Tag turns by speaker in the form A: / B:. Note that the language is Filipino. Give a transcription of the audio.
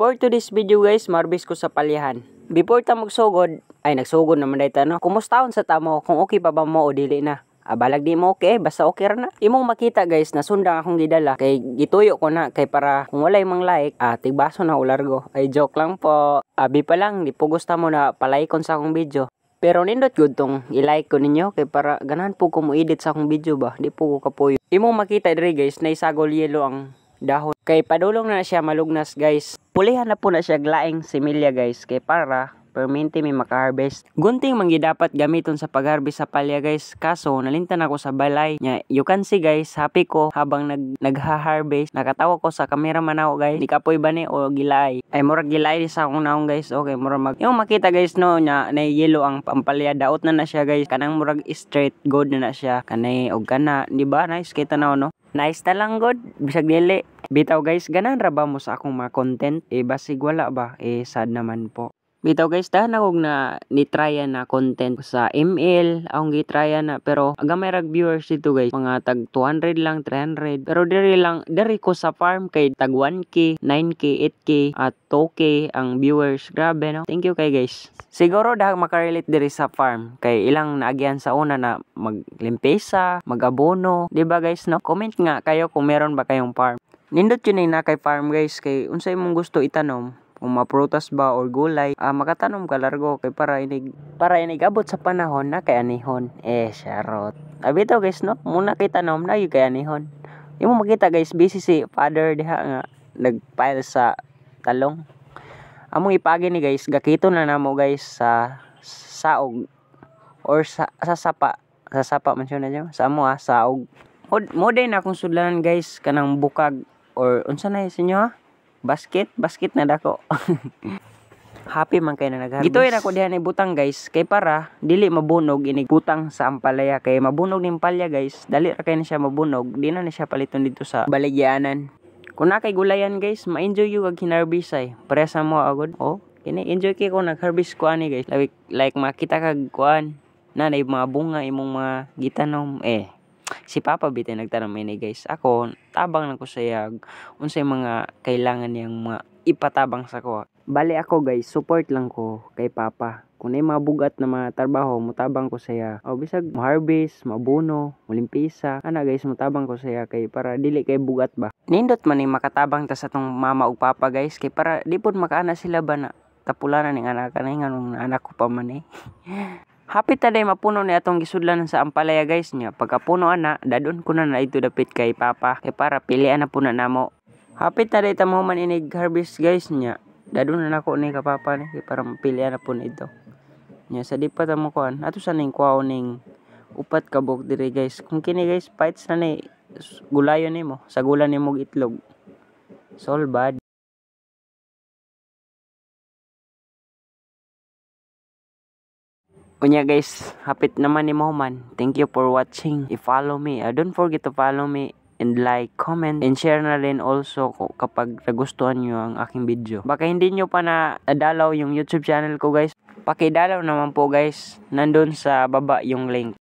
A: For today's video guys, marbis ko sa palyahan. Before ta magsugod, ay nagsugod naman dayta no. Kumustaon sa tamo, kung okay pa ba mo o dili na. Balag di mo okay, basta okay ra na. Imong makita guys, nasundang akong gidala kay gituyo ko na kay para kung walay mang like, tigbaso na ulargo. Ay joke lang po. Abi pa lang, di po gusto mo na palaikon sa akong video. Pero nindot good tong i-like ko ninyo kay para ganahan po ko mo edit sa akong video ba. Di po ko kapuyo. Imong makita diri guys, naisagol yelo ang dahon. Kay padulong na siya malugnas guys. Pulihan na po na siya glaing similya guys. Kay para perminti may maka-harvest. Gunting mangi dapat gamiton sa pag-harvest sa palya guys. Kaso nalintan ako sa balay. You can see guys, happy ko habang nagha-harvest. Nakatawa ko sa cameraman ako guys. Di kapoy ba ni o gilay? Ay murag gilay sa akong naong guys. Okay, murag yung makita guys no na yellow ang palya. Daot na siya guys. Kanang murag straight good na siya. Kanay og kana, di ba? Nice kita na no. Nice ta lang god. Bisag dili. Bitaw guys, ganan ra ba mo sa akong mga content? Basig wala ba? Sad naman po. Bitaw guys, dahan ako na nitrya na content sa ML, akong gitrya na, pero gamay rag viewers dito guys, mga tag 200 lang, 300, pero diri ko sa farm kay tag 1k, 9k, 8k, at 2k ang viewers, grabe no, thank you kay guys. Siguro dahil makarelate diri sa farm, kay ilang naagyan sa una na maglimpesa, magabono, di ba guys no, comment nga kayo kung meron ba kayong farm. Nindot yun na kay farm guys, kay unsay mong gusto itanom, kung maprutas ba or gulay, makatanom ka largo kay para inig abot sa panahon na kay anihon. Charot. Abito guys no, muna kay tanom na yung kay anihon. Imo makita guys, busy si father diha nga nagpile sa talong. Among ipagi ni guys, gakito na namo guys sa saog or sa sapa. Sa sapa man siya na dyan. Sa amo saog. Moday na akong sudlanan guys kanang bukag or unsa na yun sinyo basket na dako. Happy man kay na nagharvest. Gituin ako diha ni butang guys kay para dili mabunog inig butang sa ampalaya kay mabunog ning palya guys. Dali ra kay na siya mabunog, di na siya paliton dito sa baligyanan. Kung na kay gulayan guys, ma-enjoy yung ag-harvest ay. Paresa mo agad. Kini enjoy kay ko nag-harvest ko ani guys. Like makita kag kuan na mga bunga imong mga gitanom si Papa bitay nagtanong ini guys. Ako tabang lang ko sayag unsay mga kailangan niyang mga ipatabang sa ko. Bali ako guys, support lang ko kay Papa. Kung may mga bugat na mga trabaho, mutabang ko saya. Bisag mo harvest, mabuno, mulimpisa. Ana guys, mutabang ko saya kay para dili kay bugat ba. Nindot man ni makatabang ta sa tong mama ug papa guys kay para di pod makaana sila ba na tapulanan ning anak kanang anak ko pa man Happy taday mapuno ni atong gisudlan sa ampalaya guys nya. Pagkapuno ana, dadon ko na ito dapit kay Papa. Kay para pilian na po na namo. Happy taday ta mo man inig harvest guys nya. Dadon na nako ni ka Papa ni kay para pilian na po na ito. Nya sa di pa ta mo kuan. Ato sa ning kuaw ning upat ka buk diri guys. Kung kini guys fights na ni gulayon nimo, sa gulan nimo itlog. Sol bad. Unya guys, hapit naman ni Moman. Thank you for watching. I-follow me. Don't forget to follow me and like, comment, and share na rin also kapag nagustuhan nyo ang aking video. Baka hindi nyo pa na dalaw yung YouTube channel ko guys. Pakidalaw naman po guys. Nandun sa baba yung link.